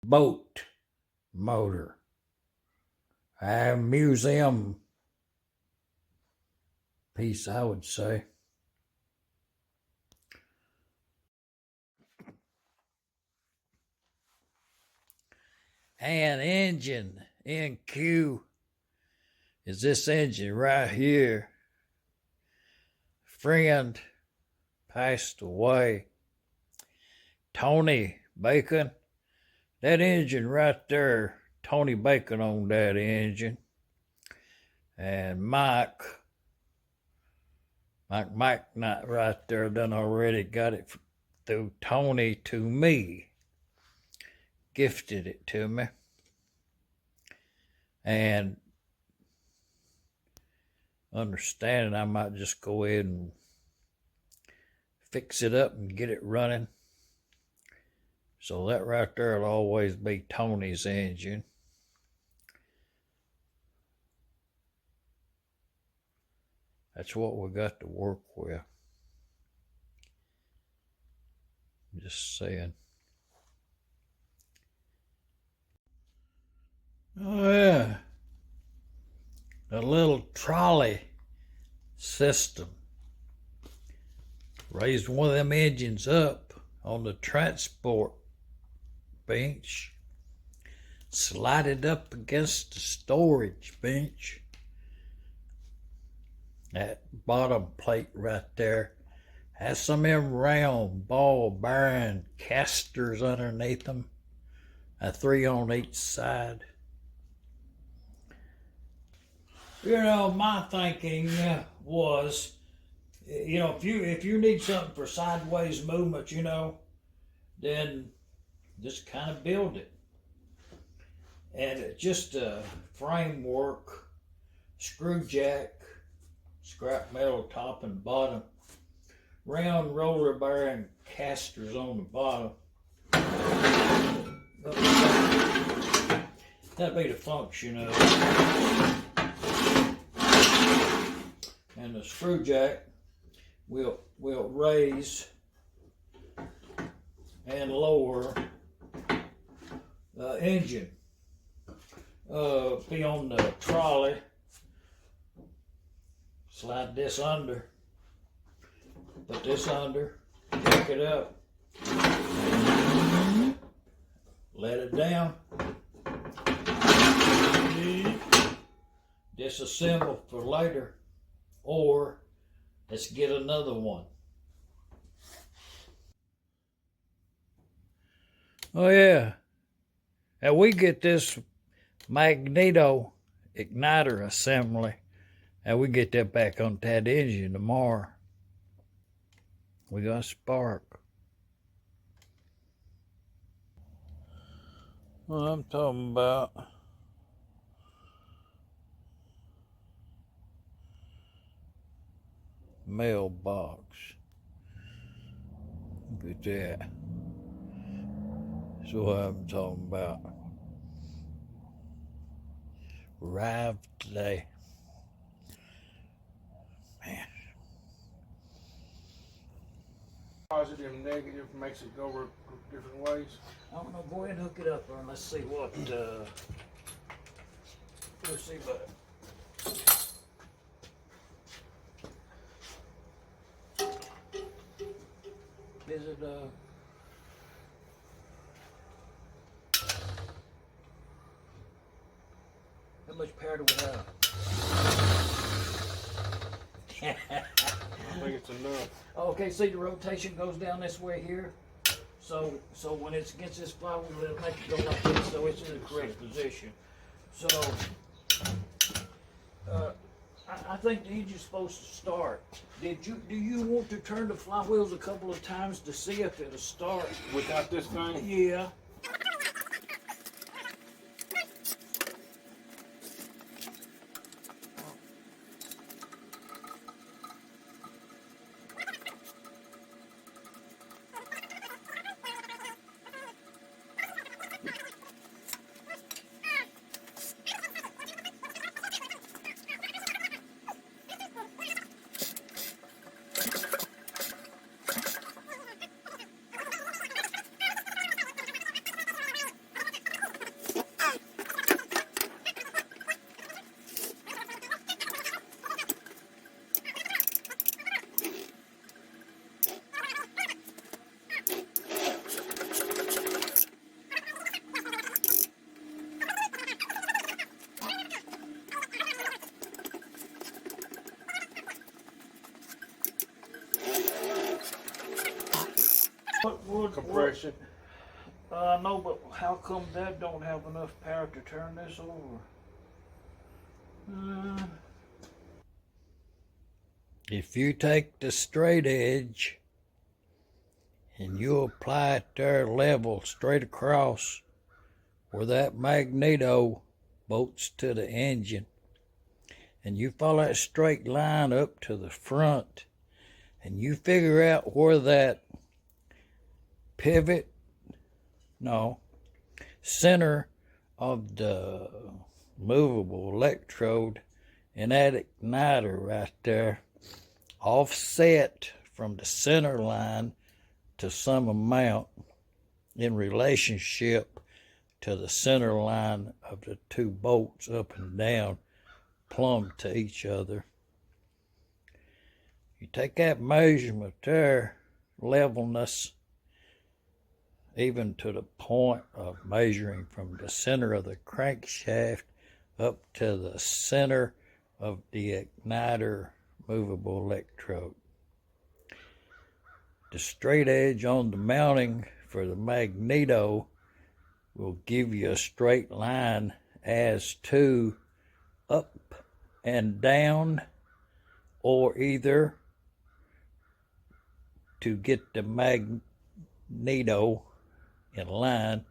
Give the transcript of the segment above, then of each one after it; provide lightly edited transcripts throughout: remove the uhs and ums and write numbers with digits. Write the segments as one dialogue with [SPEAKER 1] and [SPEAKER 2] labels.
[SPEAKER 1] boat motor. A museum piece, I would say. And engine NQ is this engine right here. Friend passed away. Tony Bacon. That engine right there, Tony Bacon owned that engine. And Mike not right there, done already got it through Tony to me. Gifted it to me. And understanding I might just go ahead and fix it up and get it running. So that right there will always be Tony's engine. That's what we got to work with. I'm just saying. Oh yeah. A little trolley system. Raised one of them engines up on the transport bench. Slide it up against the storage bench. That bottom plate right there has some of them round ball bearing casters underneath them. 3 on each side. You know, my thinking was, you know, if you need something for sideways movement, you know, then just kind of build it. And it's just a framework, screw jack, scrap metal top and bottom, round roller bearing casters on the bottom. That'd be the function of it. And the screw jack will raise and lower the engine. Be on the trolley. Slide this under. Put this under. Jack it up. Let it down. Disassemble for later. Or let's get another one. Oh yeah. And we get this magneto-igniter assembly. And we get that back on that engine tomorrow. We got a spark. Well, I'm talking about mailbox. Look at that. That's what I'm talking about. Arrived today. Man.
[SPEAKER 2] Positive and negative makes it go different ways.
[SPEAKER 1] I don't know. Go ahead and hook it up and let's see what. Let's see, but. Is it how much power do we have?
[SPEAKER 2] I think it's enough.
[SPEAKER 1] Okay, see the rotation goes down this way here. So when it's against this flywheel, it'll make it go like this, so it's in the correct position. So I think the engine's supposed to start. Do you want to turn the flywheels a couple of times to see if it'll start?
[SPEAKER 2] Without this thing?
[SPEAKER 1] Yeah.
[SPEAKER 2] compression.
[SPEAKER 1] No, but how come that don't have enough power to turn this over? If you take the straight edge and you apply it there level straight across where that magneto bolts to the engine, and you follow that straight line up to the front, and you figure out where that center of the movable electrode and that igniter right there offset from the center line to some amount in relationship to the center line of the two bolts up and down plumb to each other. You take that measurement there, levelness, even to the point of measuring from the center of the crankshaft up to the center of the igniter movable electrode. The straight edge on the mounting for the magneto will give you a straight line as to up and down, or either to get the magneto in line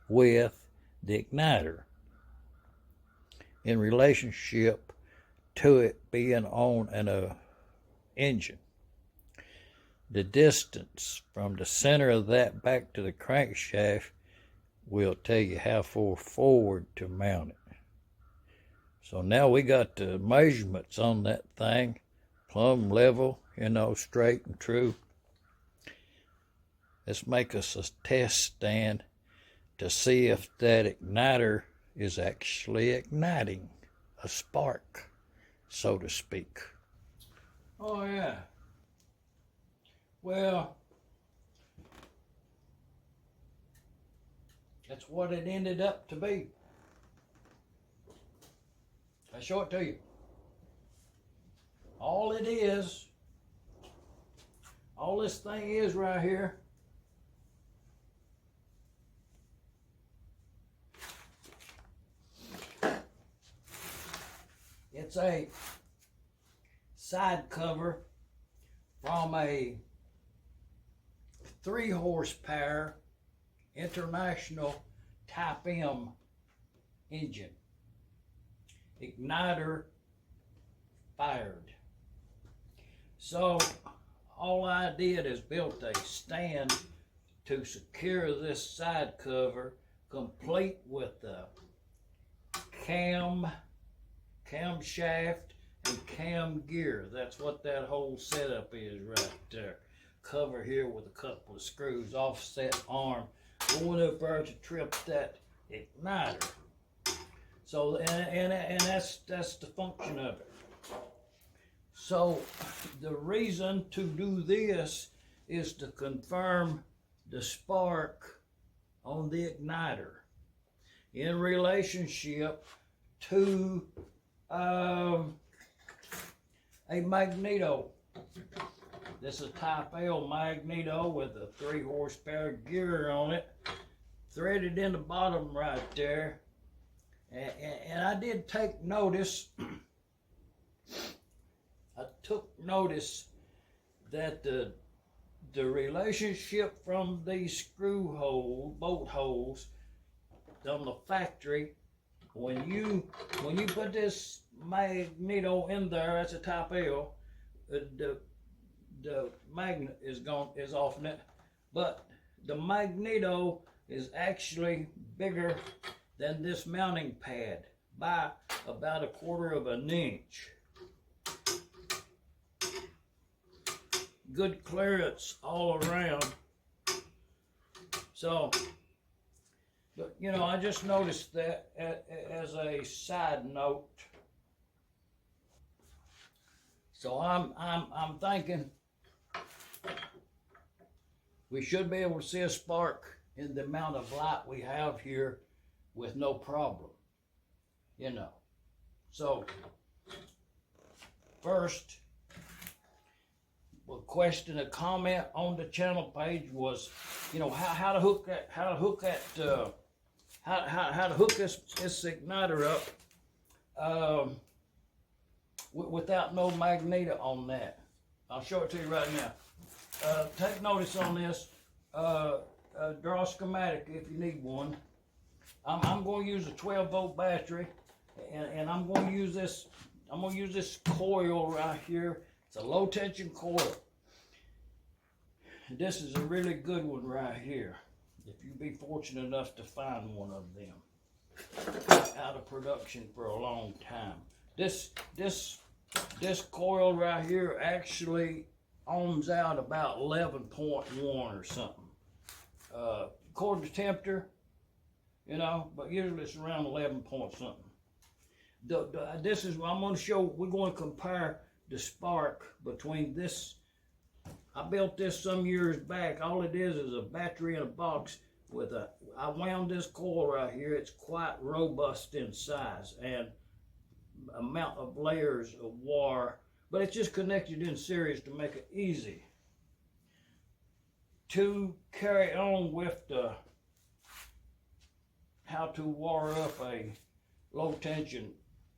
[SPEAKER 1] with the igniter in relationship to it being on an engine. The distance from the center of that back to the crankshaft will tell you how far forward to mount it. So now we got the measurements on that thing, plumb level, straight and true. Let's make us a test stand to see if that igniter is actually igniting a spark, so to speak. Oh yeah. Well, that's what it ended up to be. I'll show it to you. All this thing is right here, it's a side cover from a 3 horsepower International Type M engine. Igniter fired. So all I did is built a stand to secure this side cover, complete with the camshaft and cam gear. That's what that whole setup is right there. Cover here with a couple of screws, offset arm going up there to trip that igniter. So and that's the function of it. So the reason to do this is to confirm the spark on the igniter in relationship to a magneto. This is a Type L magneto with a 3 horsepower gear on it, threaded in the bottom right there. And I did take notice, I took notice that the relationship from these bolt holes on the factory, when you put this magneto in there, that's a Type L, the magnet is off in it, but the magneto is actually bigger than this mounting pad by about 1/4 of an inch. Good clearance all around. So, but I just noticed that as a side note. So I'm thinking we should be able to see a spark in the amount of light we have here with no problem, So first, we'll question, a comment on the channel page was, you know, how to hook this igniter up without no magneto on that. I'll show it to you right now. Take notice on this. Draw a schematic if you need one. I'm going to use a 12-volt battery, and I'm going to use this. I'm going to use this coil right here. It's a low tension coil. This is a really good one right here. If you be fortunate enough to find one of them, out of production for a long time. This coil right here actually ohms out about 11.1 or something. According to temperature, you know, but usually it's around 11 point something. This is what I'm going to show. We're going to compare the spark between this. I built this some years back. All it is a battery in a box with I wound this coil right here. It's quite robust in size and amount of layers of wire, but it's just connected in series to make it easy to carry on with the how to wire up a low tension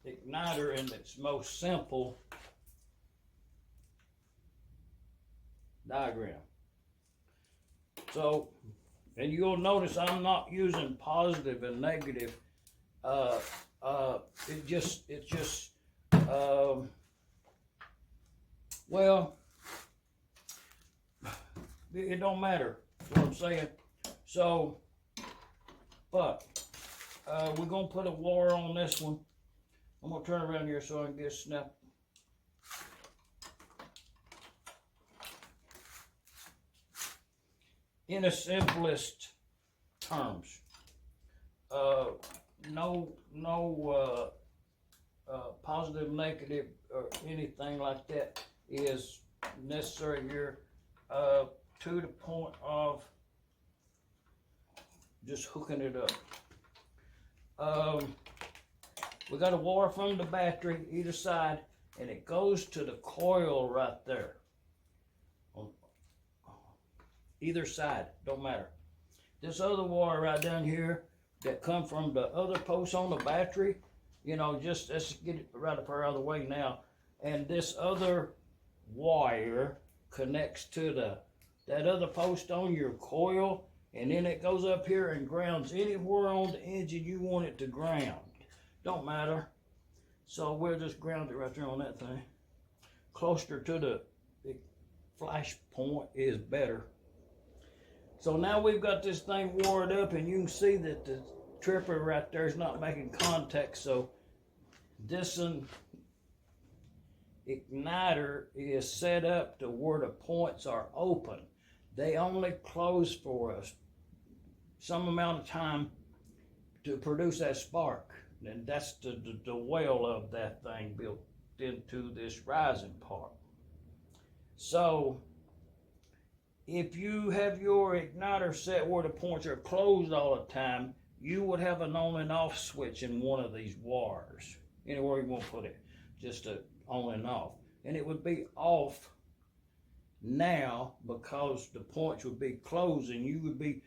[SPEAKER 1] igniter in its most simple diagram. So, and you'll notice I'm not using positive and negative. Well, it don't matter. That's what I'm saying. So, but we're gonna put a wire on this one. I'm gonna turn around here so I can get a snap. In the simplest terms, no positive, negative, or anything like that is necessary here. To the point of just hooking it up. We got a wire from the battery either side, and it goes to the coil right there. On either side, don't matter. This other wire right down here that come from the other post on the battery, you know, just let's get it right up here out of the way now. And this other wire connects to that other post on your coil, and then it goes up here and grounds anywhere on the engine you want it to ground. Don't matter. So we'll just ground it right there on that thing. Closer to the flash point is better. So now we've got this thing wired up, and you can see that the tripper right there is not making contact. So this igniter is set up to where the points are open. They only close for us some amount of time to produce that spark. And that's the well of that thing built into this rising part. So if you have your igniter set where the points are closed all the time, you would have an on and off switch in one of these wires. Anywhere you want to put it, just a on and off. And it would be off now because the points would be closed and you would be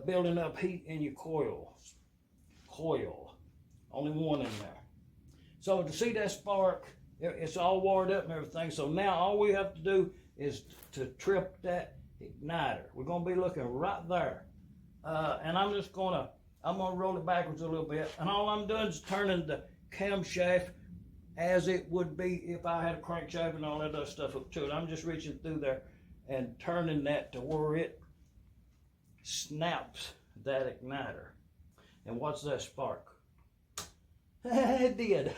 [SPEAKER 1] building up heat in your coil. Only one in there. So to see that spark, it's all wired up and everything. So now all we have to do is to trip that igniter. We're going to be looking right there. And I'm going to roll it backwards a little bit. And all I'm doing is turning the camshaft as it would be if I had a crankshaft and all that other stuff up to it. I'm just reaching through there and turning that to where it snaps that igniter. And what's that spark? It did.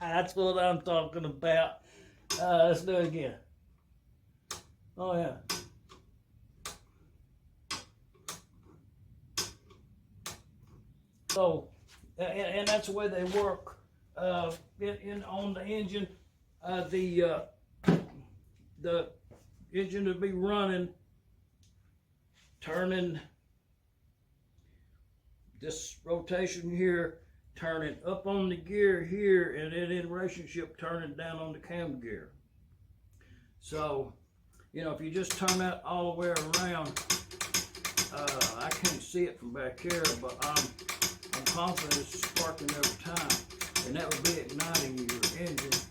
[SPEAKER 1] That's what I'm talking about. Let's do it again. Oh yeah. So, and that's the way they work. On the engine, the engine would be running, turning this rotation here, turning up on the gear here, and then in relationship turning down on the cam gear. So, you know, if you just turn that all the way around, I can't see it from back here, but I'm confident it's sparking every time, and that would be igniting your engine.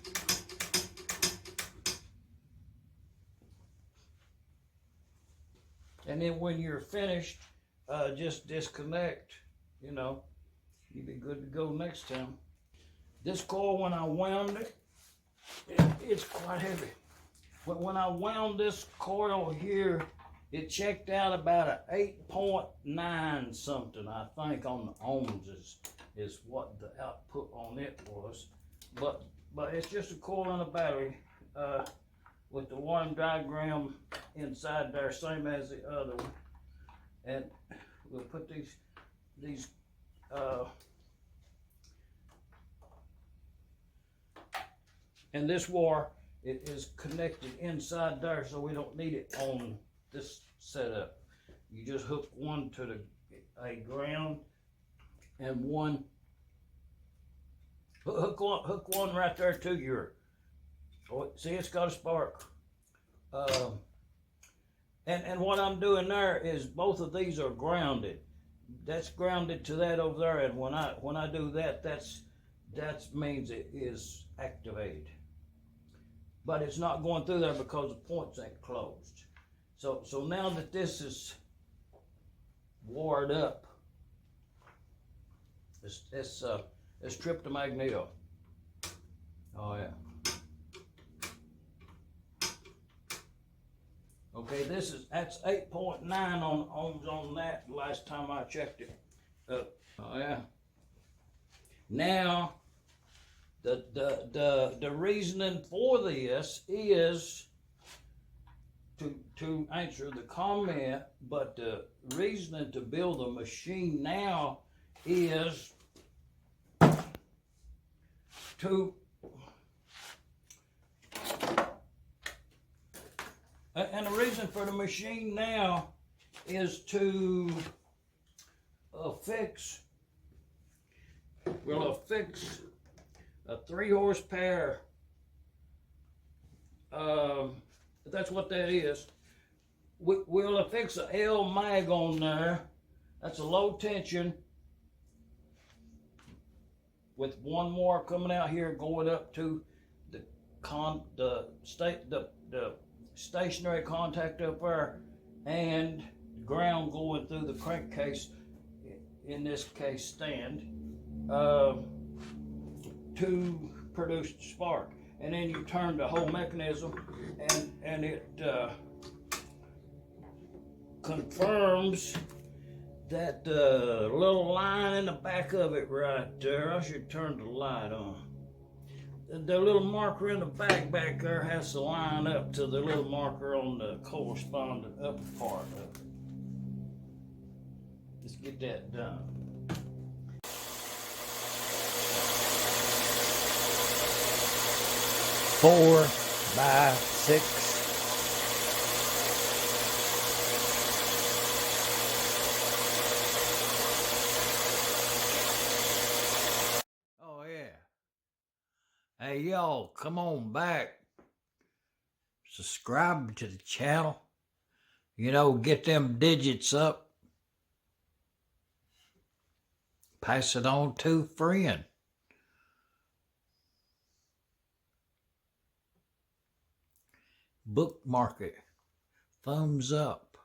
[SPEAKER 1] And then when you're finished, just disconnect, you know, you'll be good to go next time. This coil, when I wound it, it's quite heavy. But when I wound this coil here, it checked out about a 8.9 something, I think, on the ohms is what the output on it was. But it's just a coil and a battery with the one diagram inside there, same as the other one. And we'll put these and this wire, it is connected inside there, so we don't need it on this setup. You just hook one to a ground and one hook one right there to your. Oh, see, it's got a spark. And what I'm doing there is both of these are grounded. That's grounded to that over there, and when I do that, that means it is activated. But it's not going through there because the points ain't closed. So now that this is wired up, it's tripped the magneto. Oh yeah. Okay, that's 8.9 on ohms on that last time I checked it. Oh yeah. Now the reasoning for this is to answer the comment, but the reasoning to build a machine now is to and the reason for the machine now is to fix a 3 horsepower. That's what that is. We'll affix a L mag on there. That's a low tension with one more coming out here going up to the stationary contact up there, and ground going through the crankcase, in this case stand, to produce the spark. And then you turn the whole mechanism, and it confirms that little line in the back of it right there. I should turn the light on. The little marker in the back there has to line up to the little marker on the corresponding upper part of it. Let's get that done. Four by 6. Oh yeah. Hey y'all, come on back. Subscribe to the channel. You know, get them digits up. Pass it on to a friend. Bookmark it. Thumbs up.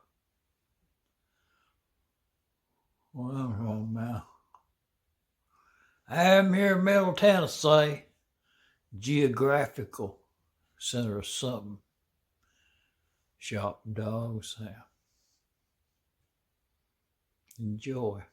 [SPEAKER 1] Well, now. I'm here in Middle Tennessee, geographical center of something. Shop dogs. Enjoy.